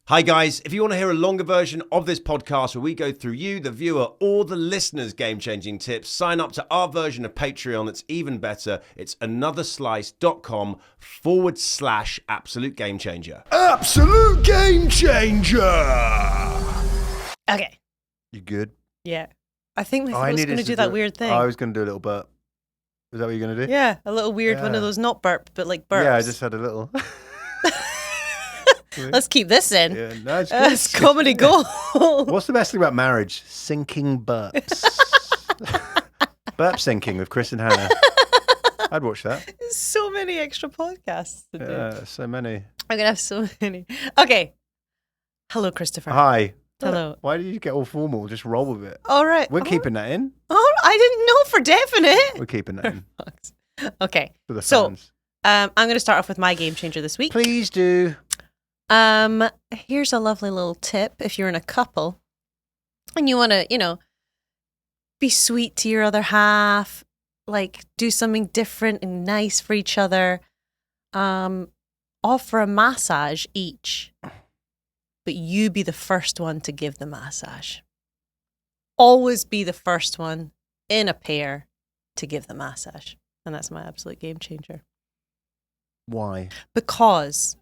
Hi guys, if you want to hear a longer version of this podcast where we go through you, the viewer, or the listener's game-changing tips, sign up to our version of Patreon that's even better. It's anotherslice.com/absolute game changer. Absolute game changer! Okay. You good? Yeah. I think I was going to do that weird thing. I was going to do a little burp. Is that what you're going to do? Yeah, a little weird one of those, not burp, but like burps. Yeah, I just had a little. Let's keep this in. Yeah, no, it's good. It's comedy gold. What's the best thing about marriage? Sinking burps. Burp sinking with Chris and Hannah. I'd watch that. So many extra podcasts to do. Yeah, so many. I'm going to have so many. Okay. Hello, Christopher. Hi. Hello. Why did you get all formal? Just roll with it. All right. We're keeping that in. Oh, I didn't know for definite. We're keeping that in. Okay. For the fans. I'm going to start off with my game changer this week. Please do. Here's a lovely little tip if you're in a couple and you want to, be sweet to your other half, like do something different and nice for each other. Offer a massage each, but you be the first one to give the massage. Always be the first one in a pair to give the massage. And that's my absolute game changer. Why? Because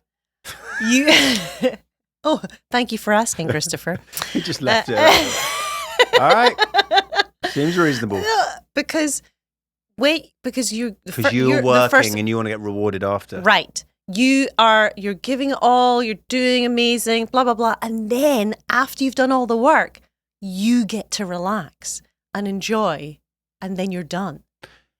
you... Oh, thank you for asking, Christopher. You just left it out. All right. Seems reasonable. Because you're working and you want to get rewarded after. Right. You're giving it all, you're doing amazing, blah, blah, blah. And then after you've done all the work, you get to relax and enjoy, and then you're done.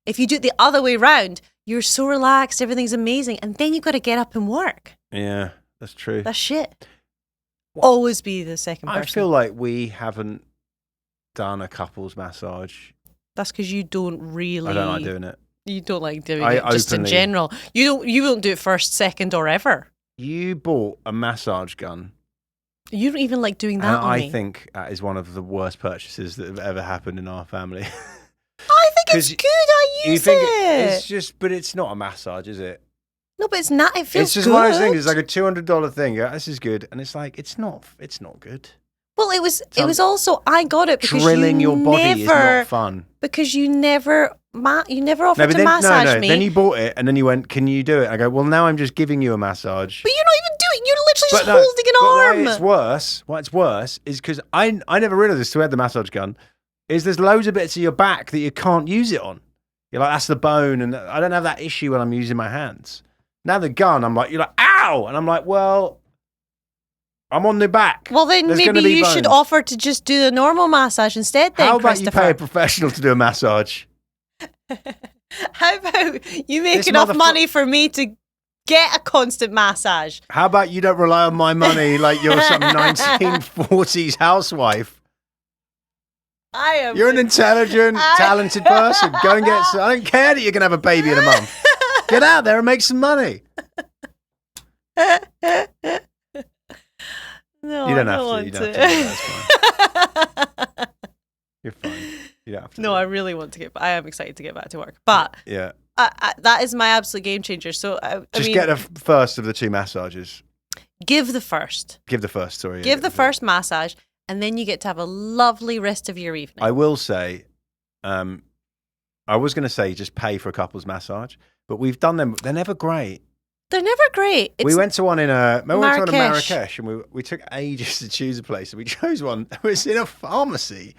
If you do it the other way around, you're so relaxed, everything's amazing, and then you've got to get up and work. Yeah, that's true. That's shit. Always be the second person. I feel like we haven't done a couples massage. That's because you don't really... I don't like doing it. You don't like doing it, just in general. You won't do it first, second, or ever. You bought a massage gun. You don't even like doing that and on I me. think that is one of the worst purchases that have ever happened in our family. I think it's good. I use it. It's just, but it's not a massage, is it? No, but it's not. It feels It's just good. one of those things. It's like a $200 thing. Yeah, this is good, and it's like it's not good. Well, it was also I got it because drilling your body is not fun. Because you never offered to massage me. Then you bought it, and then you went, "Can you do it?" I go, "Well, now I'm just giving you a massage." But you're not even doing. You're literally just holding an arm. Why it's worse is because I never realized this till I had the massage gun. Is there's loads of bits of your back that you can't use it on. You're like, that's the bone, and I don't have that issue when I'm using my hands. Now the gun, you're like, ow, and I'm like, well, I'm on the back. Well, then maybe you should offer to just do a normal massage instead. Then, how about you pay a professional to do a massage? How about you make enough money for me to get a constant massage? How about you don't rely on my money like you're some 1940s housewife? You're an intelligent, talented person. Go and get some. I don't care that you're going to have a baby in a month. Get out there and make some money. No, you don't have to. You don't have to. That's fine. You're fine. You don't have to. No, I really want to I am excited to get back to work. But yeah, that is my absolute game changer. So get the first of the two massages. Give the first. Give the first. Sorry. Give the first massage, and then you get to have a lovely rest of your evening. I will say, I was going to say just pay for a couple's massage, but we've done them. They're never great. They're never great. We went to one in Marrakesh. Marrakesh, and we took ages to choose a place, and we chose one that was in a pharmacy,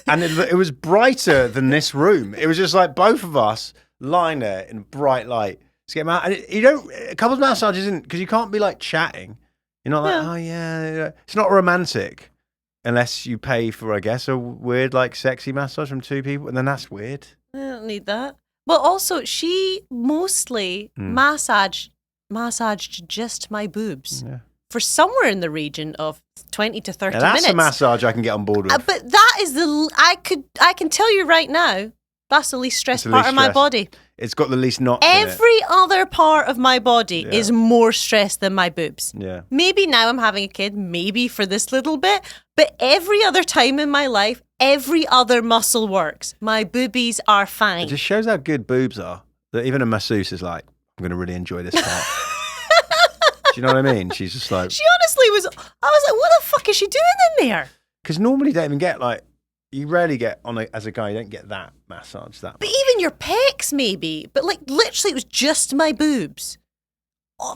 and it was brighter than this room. It was just like both of us lying there in bright light. To get them out, and a couple's massage isn't because you can't be like chatting. You're not like, oh yeah, it's not romantic unless you pay for, I guess, a weird like sexy massage from two people, and then that's weird. I don't need that. But also, she mostly massaged just my boobs for somewhere in the region of 20 to 30 minutes. That's a massage I can get on board with. But that is I can tell you right now, that's the least stressed part of my body. It's got the least knots Every other part of my body is more stressed than my boobs. Yeah. Maybe now I'm having a kid, maybe for this little bit, but every other time in my life, every other muscle works. My boobies are fine. It just shows how good boobs are. That even a masseuse is like, I'm going to really enjoy this part. you know what I mean? She's just like, She honestly was. I was like, what the fuck is she doing in there? because normally you don't even get like, you rarely get as a guy, you don't get that massage that But much. even your pecs, maybe. But like, literally, it was just my boobs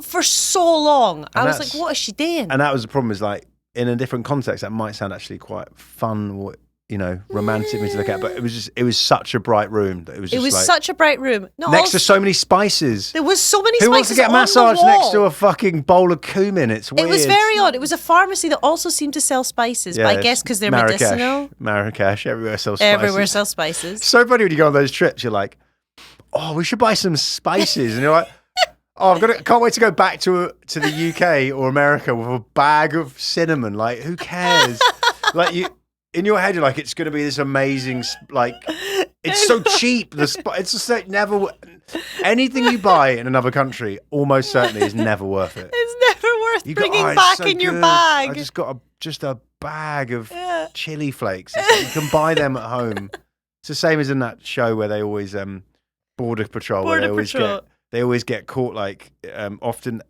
for so long. I was like, what is she doing? And that was the problem, is like, in a different context, that might sound actually quite fun, or, romantic me to look at, but it was such a bright room that it was just like, such a bright room. No, next to so many spices. there was so many Who wants to spices get on the massaged wall. next to a fucking bowl of cumin? It's weird. It was very odd. It was a pharmacy that also seemed to sell spices, but I it's guess because they're Marrakesh. medicinal. Marrakesh, everywhere sells spices. Everywhere sells spices. So funny when you go on those trips, you're like, oh, we should buy some spices. And you're like, oh, can't wait to go back to the UK or America with a bag of cinnamon. Like, who cares? Like, in your head, you're like, it's going to be this amazing, like, it's so cheap. It's just like anything you buy in another country, almost certainly is never worth it. It's never worth You bringing it's back so in your good. bag. I just got a bag of Yeah. chili flakes. It's like you can buy them at home. It's the same as in that show where they always Border Patrol. Where they always get caught, like often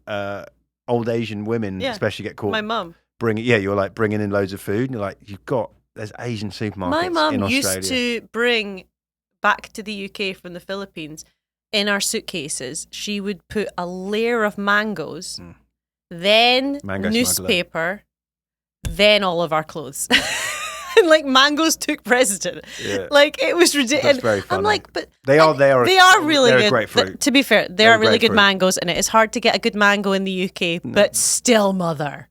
old Asian women especially get caught. My mum. You're like bringing in loads of food, and you're like, there's Asian supermarkets. My mum in used Australia. to bring back to the UK from the Philippines in our suitcases. She would put a layer of mangoes, then Mango newspaper, then all of our clothes. And like mangoes took precedent. Yeah. Like it was ridiculous. That's very funny. I'm like, but They are really they're good. a great fruit. To be fair, they They're are a really great good fruit. mangoes, and it is hard to get a good mango in the UK. But still, mother,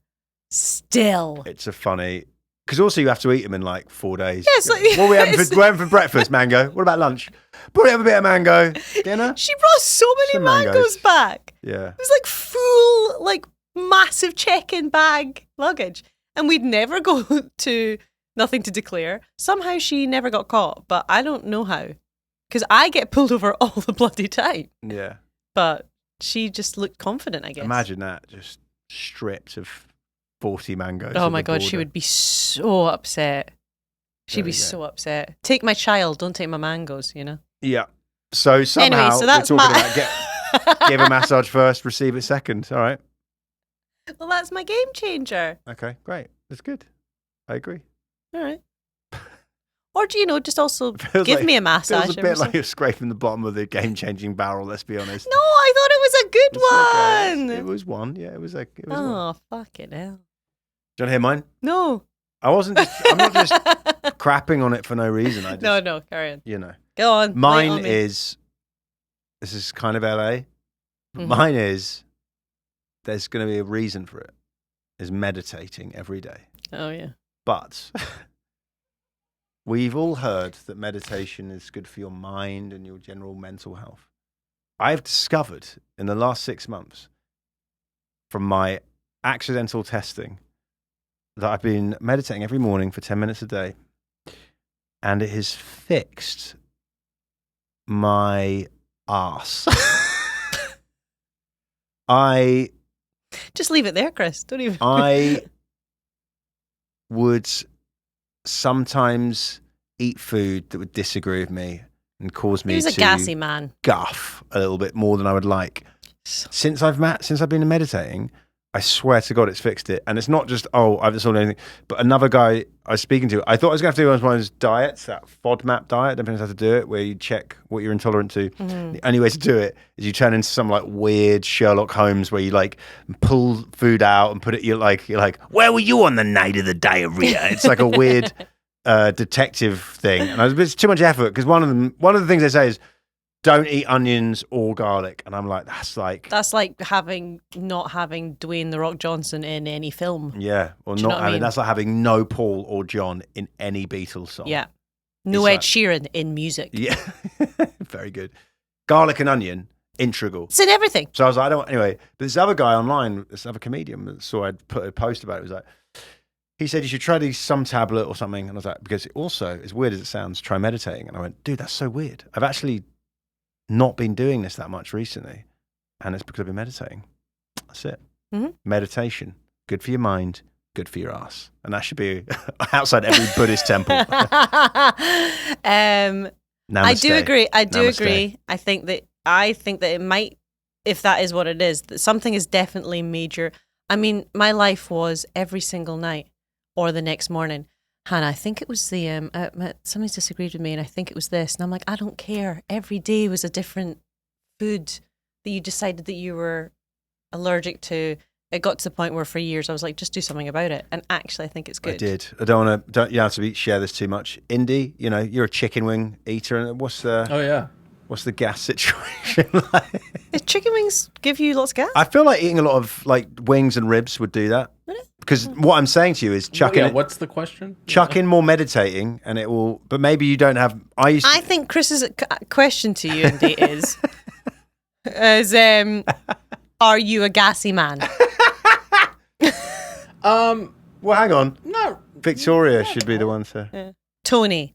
still. It's a funny. Because also you have to eat them in like 4 days. Yeah, it's like- what are we having for breakfast? Mango. What about lunch? Probably have a bit of mango. Dinner? She brought so many Some mangoes mangoes. back. Yeah. It was like full, like massive check-in bag luggage. And we'd never go to Nothing to Declare. Somehow she never got caught, but I don't know how. Because I get pulled over all the bloody time. Yeah. But she just looked confident, I guess. Imagine that, just stripped of 40 mangoes. Oh at my the God, she border. would be so upset. She'd be so upset. Take my child, don't take my mangoes, you know? Yeah. So somehow Anyway, so that's we're talking my- about give a massage first, receive it second. All right. Well, that's my game changer. Okay, great. That's good. I agree. All right. Or do you know, just also Feels give like- me a massage. Feels a every bit so- like you're scraping the bottom of the game-changing barrel, let's be honest. No, I thought it was a good It's okay. one. It was one. Yeah, it was one. Oh, fucking hell. Do you want to hear mine? No. I'm not just crapping on it for no reason. I just, No, carry on. you know. Go on. lay it on Mine me. is, this is kind of LA. Mhm. Mine is, there's going to be a reason for it, is meditating every day. Oh, yeah. But we've all heard that meditation is good for your mind and your general mental health. I've discovered in the last 6 months from my accidental testing that I've been meditating every morning for 10 minutes a day, and it has fixed my arse. Just leave it there, Chris. Don't even. I would sometimes eat food that would disagree with me and cause me He was a to gassy man. guff a little bit more than I would like. Since I've been meditating, I swear to God, it's fixed it. And it's not just, I've just sorted anything. But another guy I was speaking to, I thought I was going to have to do one of those diets, that FODMAP diet. I don't know how to do it, where you check what you're intolerant to. Mm-hmm. The only way to do it is you turn into some like weird Sherlock Holmes where you like pull food out and put it, you're like, where were you on the night of the diarrhea? It's like a weird detective thing. And it's too much effort because one of the things they say is, don't eat onions or garlic. And I'm like, that's like not having Dwayne The Rock Johnson in any film. yeah, or Do you know not what I having. mean? That's like having no Paul or John in any Beatles song. Yeah. No It's Ed like- Sheeran in music. Yeah. Very good. Garlic and onion, integral. It's in everything. So I was like, anyway, but this other guy online, this other comedian, saw I'd put a post about it. It was like, he said, you should try some tablet or something. And I was like, because also, as weird as it sounds, try meditating. And I went, dude, that's so weird. I've actually not been doing this that much recently. And it's because I've been meditating. That's it. Mhm. Meditation, good for your mind, good for your ass. And that should be outside every Buddhist temple. I do Namaste. agree. I do Namaste. agree. I think that it if that is what it is, that something is definitely major. I mean, my life was every single night or the next morning. Hannah, I think it was the, somebody's disagreed with me and I think it was this. And I'm like, I don't care. Every day was a different food that you decided that you were allergic to. It got to the point where for years I was like, just do something about it. And actually, I think it's good. I did. I you have to share this too much. Indy, you're a chicken wing eater. And what's the gas situation like? If chicken wings give you lots of gas? I feel like eating a lot of like wings and ribs would do that. Would it? Because what I'm saying to you is what's the question? Chuck in more meditating and it will, but maybe you don't have, I think Chris's question to you, Indy, is are you a gassy man? Well, hang on. No. Victoria should be the one to. Yeah. Tony.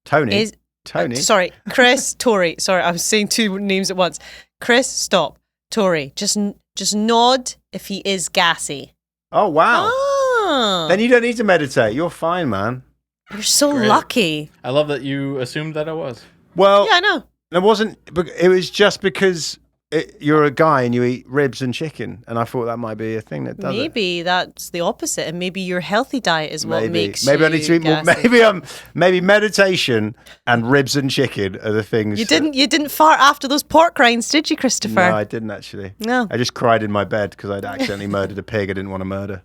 Tony? Sorry, Chris, Tori. Sorry, I was saying two names at once. Chris, stop. Tori, just nod if he is gassy. Oh, wow. Oh. Then you don't need to meditate. You're fine, man. You're so Great. lucky. I love that you assumed that I was. Well, Yeah, I know. it wasn't, it was just because you're a guy and you eat ribs and chicken. And I thought that might be a thing that does Maybe that's the opposite. And maybe your healthy diet is what makes Maybe you I need to eat more. gassy. Maybe meditation and ribs and chicken are the things. You didn't fart after those pork rinds, did you, Christopher? No, I didn't actually. No. I just cried in my bed because I'd accidentally murdered a pig I didn't want to murder.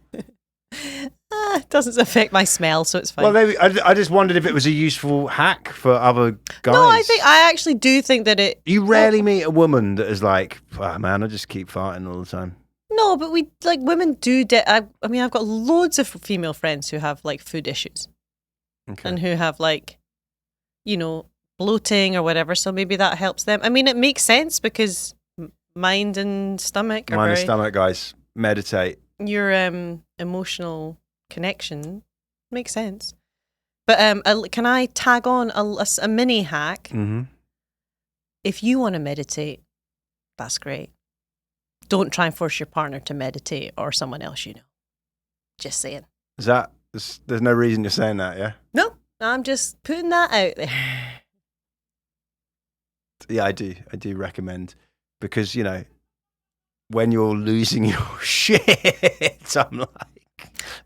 It doesn't affect my smell, so it's fine. Well, maybe I just wondered if it was a useful hack for other guys. No, I actually do think that it. You rarely meet a woman that is like, oh, man, I just keep farting all the time. No, but we like women do. I mean, I've got loads of female friends who have like food issues, and who have like, bloating or whatever. So maybe that helps them. I mean, it makes sense because mind and stomach are Mind and stomach, guys. Meditate. Your emotional connection makes sense. But can I tag on a mini hack? Mm-hmm. If you want to meditate, that's great. Don't try and force your partner to meditate or someone else you know. Just saying. There's no reason you're saying that, yeah? No, I'm just putting that out there. Yeah, I do recommend because, when you're losing your shit, I'm like...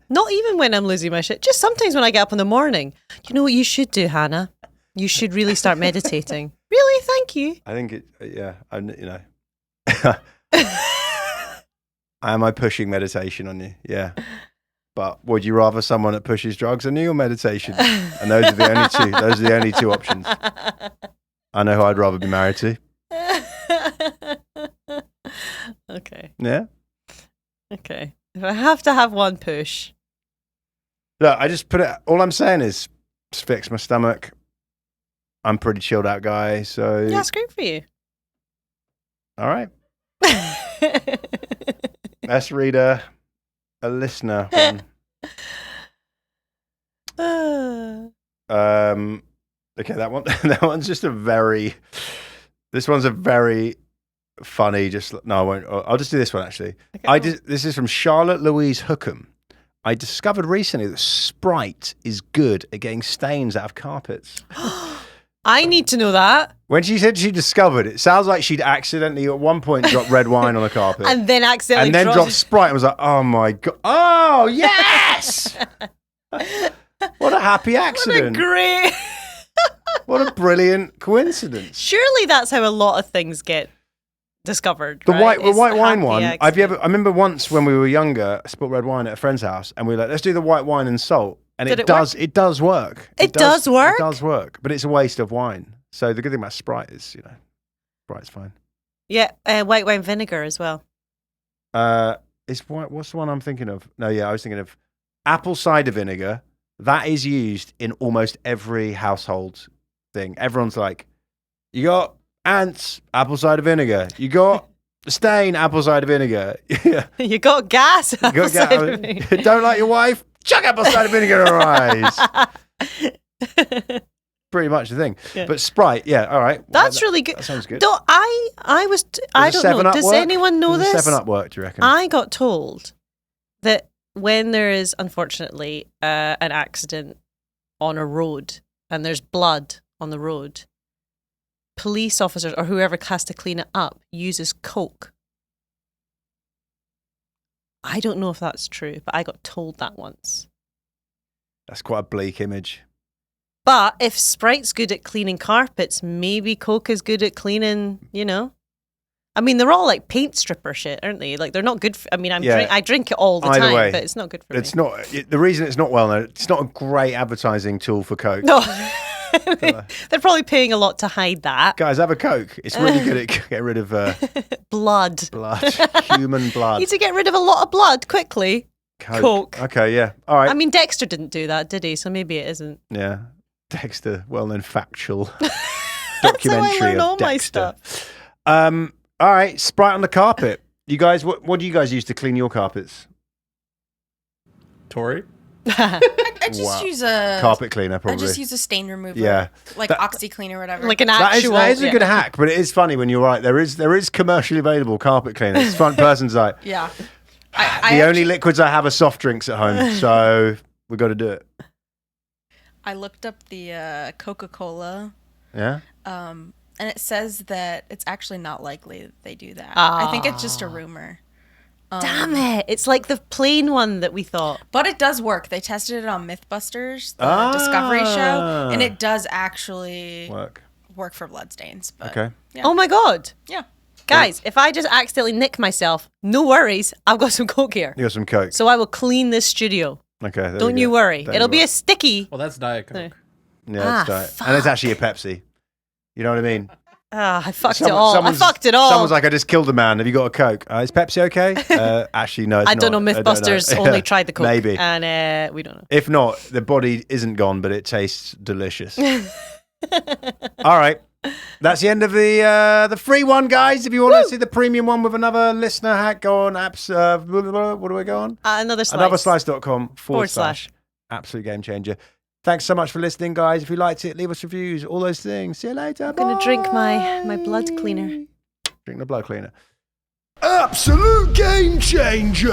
Not even when I'm losing my shit. Just sometimes when I get up in the morning. You know what you should do, Hannah? You should really start meditating. Really? Thank you. I think Am I pushing meditation on you? Yeah. But would you rather someone that pushes drugs on you or meditation? And those are the only two. Those are the only two options. I know who I'd rather be married to. Okay. Yeah. Okay. If I have to have one push. Look, I just put it. All I'm saying is, just fix my stomach. I'm a pretty chilled out guy, so Yeah, it's great for you. all right. Let's read a listener one. Okay, that one. That one's just This one's a very funny. No, I won't. I'll just do this one actually. Okay. This is from Charlotte Louise Hookham. I discovered recently that Sprite is good at getting stains out of carpets. I need to know that. When she said she discovered, it sounds like she'd accidentally at one point dropped red wine on the carpet. And then accidentally and then dropped Sprite and was like, oh my God. Oh, yes! What a happy accident. What a great... What a brilliant coincidence. Surely that's how a lot of things get discovered. The right? white wine one. Happy I accident. remember once when we were younger, I spilled red wine at a friend's house, and we were like, let's do the white wine and salt. And Did it does work. It does work? It does work, but it's a waste of wine. So the good thing about Sprite is, Sprite's fine. Yeah, white wine vinegar as well. What's the one I'm thinking of? No, yeah, I was thinking of apple cider vinegar. That is used in almost every household thing. Everyone's like, you got ants, apple cider vinegar. You got stain, apple cider vinegar. You got gas. You got cider vinegar. Don't like your wife? Chuck apple cider vinegar in her eyes. Pretty much the thing. Yeah. But Sprite, yeah, all right. That's really good. That sounds good. No, I don't know. Does anyone know Does this? 7-Up work, do you reckon? I got told that when there is, unfortunately, an accident on a road and there's blood on the road, police officers or whoever has to clean it up uses Coke. I don't know if that's true, but I got told that once. That's quite a bleak image. But if Sprite's good at cleaning carpets, maybe Coke is good at cleaning, I mean, they're all like paint stripper shit, aren't they? Like, they're not good for... I mean, I drink it all the Either time, way, but it's not good for It's me. not. The reason it's not well known, it's not a great advertising tool for Coke. No. They're probably paying a lot to hide that. Guys, have a Coke. It's really good at getting rid of Blood. human blood. Need to get rid of a lot of blood quickly. Coke. Okay, yeah. All right. I mean, Dexter didn't do that, did he? So maybe it isn't. Yeah. Dexter, well-known factual That's how I documentary learn all of my Dexter. stuff. All right, Sprite on the carpet. You guys, what do you guys use to clean your carpets? Tori? I just Wow. use a Carpet cleaner, I probably. just use a stain remover. Yeah. Like OxyClean or whatever. Like an That is actual... a good hack, but it is funny when you're right. There is commercially available carpet cleaners. Front person's like, Yeah. the only liquids I have are soft drinks at home, so we got to do it. I looked up the Coca-Cola, Yeah. and it says that it's actually not likely that they do that. I think it's just a rumor. Damn it. It's like the plain one that we thought. But it does work. They tested it on Mythbusters, the Discovery show, and it does actually work for bloodstains. But Okay. Yeah. Oh my God. Yeah. Guys, if I just accidentally nick myself, no worries. I've got some Coke here. You got some Coke. So I will clean this studio. Okay. there Don't we you go. worry. Don't It'll you be worry. a sticky. Well, that's Diet Coke. Yeah, it's and it's actually a Pepsi. You know what I mean? I fucked it all. I fucked it all. Someone's like, I just killed a man. Have you got a Coke? Is Pepsi okay? Actually, no, it's I don't know. not. Mythbusters only tried the Coke. Maybe. And we don't know. If not, the body isn't gone, but it tastes delicious. All right. That's the end of the free one, guys. If you want to see the premium one with another listener hack, go on apps. What do we go on? Another slice. Anotherslice.com// absolute game changer. Thanks so much for listening, guys. If you liked it, leave us reviews, all those things. See you later. I'm going to drink my blood cleaner. Drink the blood cleaner. Absolute game changer.